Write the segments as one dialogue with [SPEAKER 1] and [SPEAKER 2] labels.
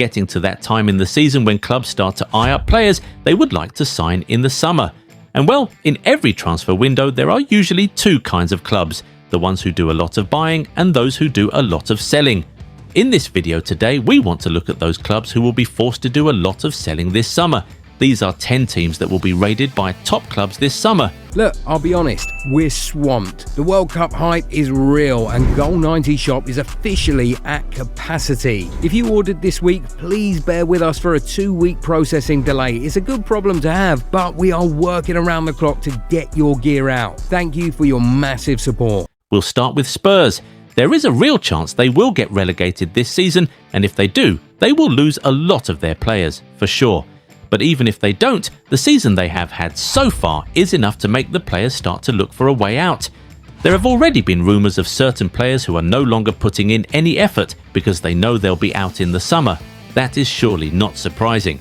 [SPEAKER 1] getting to that time in the season when clubs start to eye up players they would like to sign in the summer. And well, in every transfer window there are usually two kinds of clubs, the ones who do a lot of buying and those who do a lot of selling. In this video today, we want to look at those clubs who will be forced to do a lot of selling this summer. These are 10 teams that will be raided by top clubs this summer.
[SPEAKER 2] Look, I'll be honest, we're swamped. The World Cup hype is real and Goal 90 Shop is officially at capacity. If you ordered this week, please bear with us for a 2-week processing delay. It's a good problem to have, but we are working around the clock to get your gear out. Thank you for your massive support.
[SPEAKER 1] We'll start with Spurs. There is a real chance they will get relegated this season, and if they do, they will lose a lot of their players, for sure. But even if they don't, the season they have had so far is enough to make the players start to look for a way out. There have already been rumours of certain players who are no longer putting in any effort because they know they'll be out in the summer. That is surely not surprising.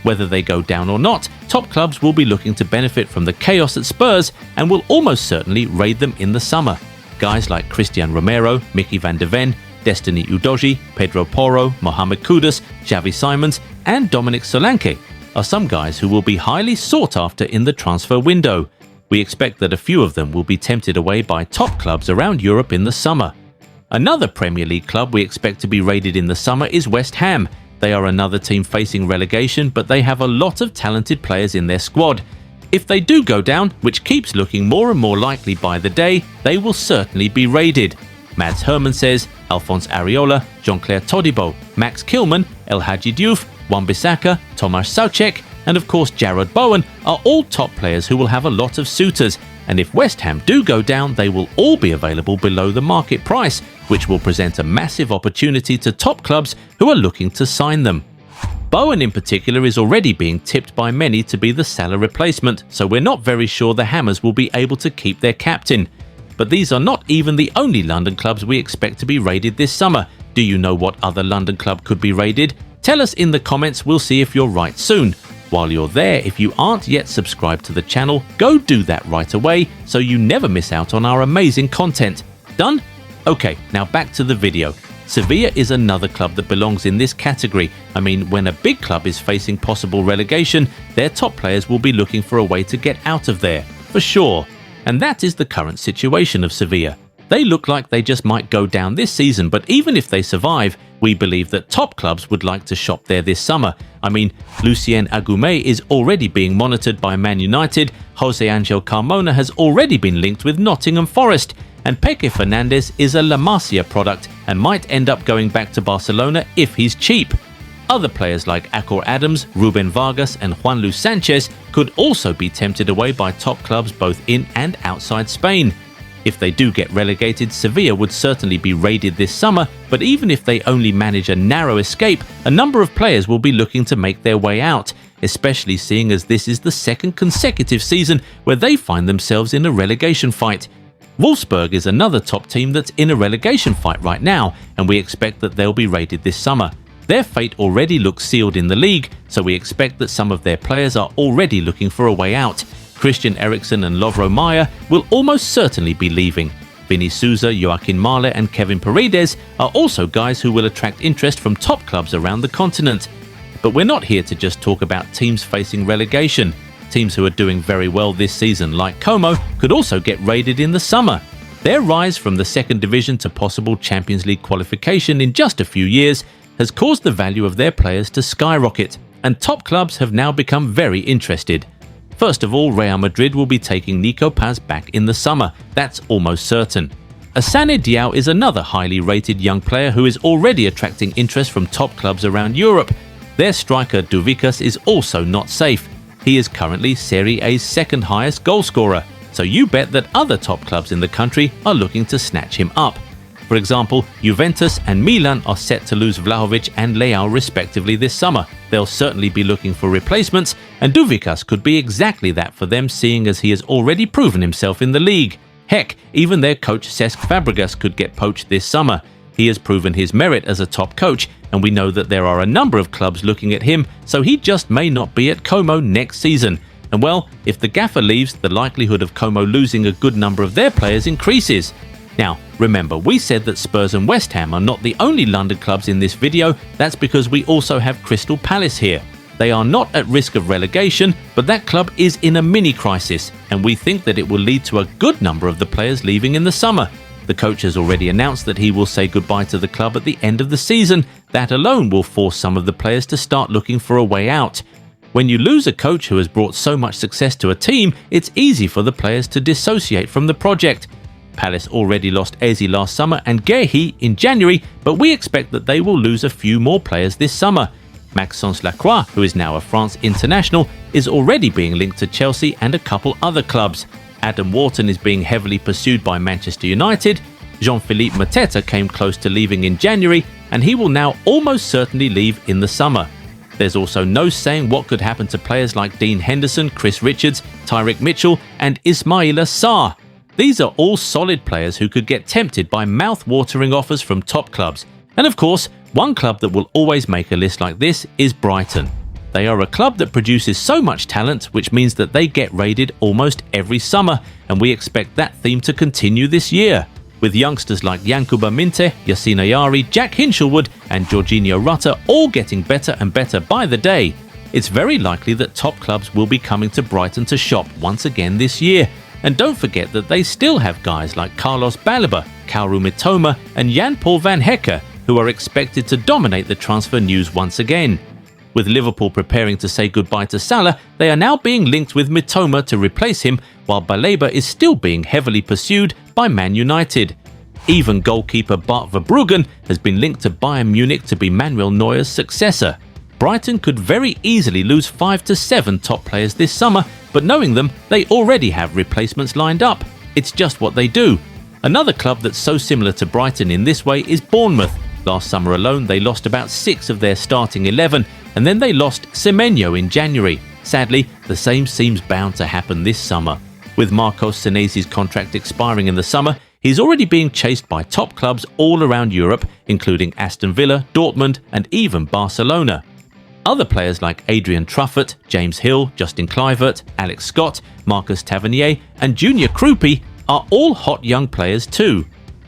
[SPEAKER 1] Whether they go down or not, top clubs will be looking to benefit from the chaos at Spurs and will almost certainly raid them in the summer. Guys like Christian Romero, Mickey van de Ven, Destiny Udogie, Pedro Porro, Mohamed Kudus, Xavi Simons and Dominic Solanke are some guys who will be highly sought after in the transfer window. We expect that a few of them will be tempted away by top clubs around Europe in the summer. Another Premier League club we expect to be raided in the summer is West Ham. They are another team facing relegation, but they have a lot of talented players in their squad. If they do go down, which keeps looking more and more likely by the day, they will certainly be raided. Mads Herman says Alphonse Areola, Jean-Claire Todibo, Max Kilman, El Hadji Diouf, Wan-Bissaka, Tomasz Soucek, and of course Jarrod Bowen are all top players who will have a lot of suitors, and if West Ham do go down, they will all be available below the market price, which will present a massive opportunity to top clubs who are looking to sign them. Bowen in particular is already being tipped by many to be the Salah replacement, so we're not very sure the Hammers will be able to keep their captain. But these are not even the only London clubs we expect to be raided this summer. Do you know what other London club could be raided? Tell us in the comments, we'll see if you're right soon. While you're there, if you aren't yet subscribed to the channel, go do that right away so you never miss out on our amazing content. Done? Okay, now back to the video. Sevilla is another club that belongs in this category. I mean, when a big club is facing possible relegation, their top players will be looking for a way to get out of there, for sure. And that is the current situation of Sevilla. They look like they just might go down this season, but even if they survive, we believe that top clubs would like to shop there this summer. I mean, Lucien Agoumé is already being monitored by Man United, Jose Angel Carmona has already been linked with Nottingham Forest, and Peque Fernandez is a La Masia product and might end up going back to Barcelona if he's cheap. Other players like Akor Adams, Ruben Vargas and Juan Luis Sanchez could also be tempted away by top clubs both in and outside Spain. If they do get relegated, Sevilla would certainly be raided this summer, but even if they only manage a narrow escape, a number of players will be looking to make their way out, especially seeing as this is the second consecutive season where they find themselves in a relegation fight. Wolfsburg is another top team that's in a relegation fight right now, and we expect that they'll be raided this summer. Their fate already looks sealed in the league, so we expect that some of their players are already looking for a way out. Christian Eriksen and Lovro Majer will almost certainly be leaving. Vini Souza, Joaquin Marle and Kevin Paredes are also guys who will attract interest from top clubs around the continent. But we're not here to just talk about teams facing relegation. Teams who are doing very well this season, like Como, could also get raided in the summer. Their rise from the second division to possible Champions League qualification in just a few years has caused the value of their players to skyrocket, and top clubs have now become very interested. First of all, Real Madrid will be taking Nico Paz back in the summer, that's almost certain. Assane Diao is another highly rated young player who is already attracting interest from top clubs around Europe. Their striker Duvicas is also not safe. He is currently Serie A's second highest goalscorer, so you bet that other top clubs in the country are looking to snatch him up. For example, Juventus and Milan are set to lose Vlahovic and Leao respectively this summer. They'll certainly be looking for replacements, and Duvicas could be exactly that for them, seeing as he has already proven himself in the league. Heck, even their coach Cesc Fabregas could get poached this summer. He has proven his merit as a top coach, and we know that there are a number of clubs looking at him, so he just may not be at Como next season. And well, if the gaffer leaves, the likelihood of Como losing a good number of their players increases. Now, remember, we said that Spurs and West Ham are not the only London clubs in this video. That's because we also have Crystal Palace here. They are not at risk of relegation, but that club is in a mini-crisis, and we think that it will lead to a good number of the players leaving in the summer. The coach has already announced that he will say goodbye to the club at the end of the season. That alone will force some of the players to start looking for a way out. When you lose a coach who has brought so much success to a team, it's easy for the players to dissociate from the project. Palace already lost Eze last summer and Guehi in January, but we expect that they will lose a few more players this summer. Maxence Lacroix, who is now a France international, is already being linked to Chelsea and a couple other clubs. Adam Wharton is being heavily pursued by Manchester United. Jean-Philippe Mateta came close to leaving in January, and he will now almost certainly leave in the summer. There's also no saying what could happen to players like Dean Henderson, Chris Richards, Tyrick Mitchell and Ismaila Sarr. These are all solid players who could get tempted by mouth-watering offers from top clubs. And of course, one club that will always make a list like this is Brighton. They are a club that produces so much talent, which means that they get raided almost every summer, and we expect that theme to continue this year. With youngsters like Yankuba Minte, Yassine Ayari, Jack Hinshelwood and Jorginho Rutter all getting better and better by the day, it's very likely that top clubs will be coming to Brighton to shop once again this year. And don't forget that they still have guys like Carlos Baleba, Kaoru Mitoma and Jan-Paul van Hecke, who are expected to dominate the transfer news once again. With Liverpool preparing to say goodbye to Salah, they are now being linked with Mitoma to replace him, while Baleba is still being heavily pursued by Man United. Even goalkeeper Bart Verbruggen has been linked to Bayern Munich to be Manuel Neuer's successor. Brighton could very easily lose 5 to 7 top players this summer, but knowing them, they already have replacements lined up. It's just what they do. Another club that's so similar to Brighton in this way is Bournemouth. Last summer alone, they lost about 6 of their starting 11, and then they lost Semenyo in January. Sadly, the same seems bound to happen this summer. With Marcos Senese's contract expiring in the summer, he's already being chased by top clubs all around Europe, including Aston Villa, Dortmund, and even Barcelona. Other players like Adrian Truffert, James Hill, Justin Kluivert, Alex Scott, Marcus Tavernier, and Junior Krupi are all hot young players too.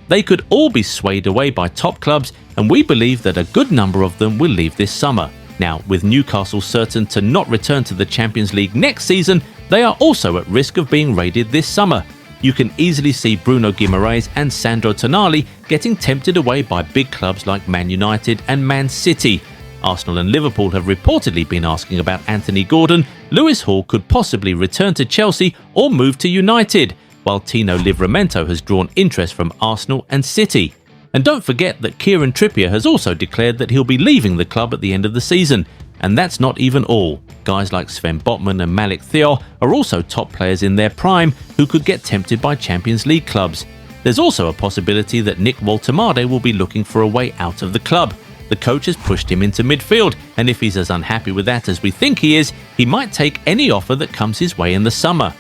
[SPEAKER 1] They could all be swayed away by top clubs, and we believe that a good number of them will leave this summer. Now, with Newcastle certain to not return to the Champions League next season, they are also at risk of being raided this summer. You can easily see Bruno Guimaraes and Sandro Tonali getting tempted away by big clubs like Man United and Man City. Arsenal and Liverpool have reportedly been asking about Anthony Gordon. Lewis Hall could possibly return to Chelsea or move to United, while Tino Livramento has drawn interest from Arsenal and City. And don't forget that Kieran Trippier has also declared that he'll be leaving the club at the end of the season. And that's not even all. Guys like Sven Botman and Malik Thiaw are also top players in their prime who could get tempted by Champions League clubs. There's also a possibility that Nick Woltemade will be looking for a way out of the club. The coach has pushed him into midfield, and if he's as unhappy with that as we think he is, he might take any offer that comes his way in the summer.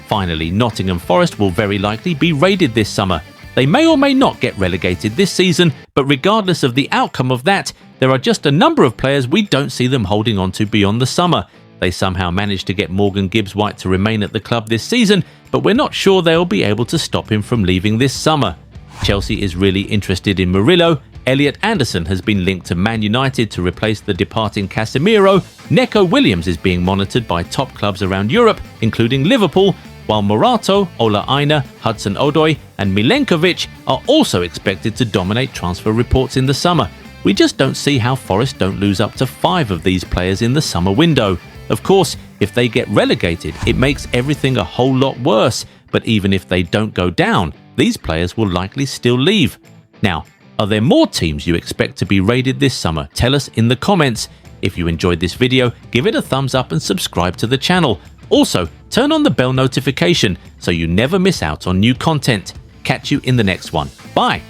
[SPEAKER 1] Finally, Nottingham Forest will very likely be raided this summer. They may or may not get relegated this season, but regardless of the outcome of that, there are just a number of players we don't see them holding on to beyond the summer. They somehow managed to get Morgan Gibbs-White to remain at the club this season, but we're not sure they'll be able to stop him from leaving this summer. Chelsea is really interested in Murillo. Elliot Anderson has been linked to Man United to replace the departing Casemiro. Neco Williams is being monitored by top clubs around Europe, including Liverpool, while Morato, Ola Aina, Hudson Odoi and Milenkovic are also expected to dominate transfer reports in the summer. We just don't see how Forest don't lose up to 5 of these players in the summer window. Of course, if they get relegated, it makes everything a whole lot worse, but even if they don't go down, these players will likely still leave. Now, are there more teams you expect to be raided this summer? Tell us in the comments. If you enjoyed this video, give it a thumbs up and subscribe to the channel. Also, turn on the bell notification so you never miss out on new content. Catch you in the next one. Bye!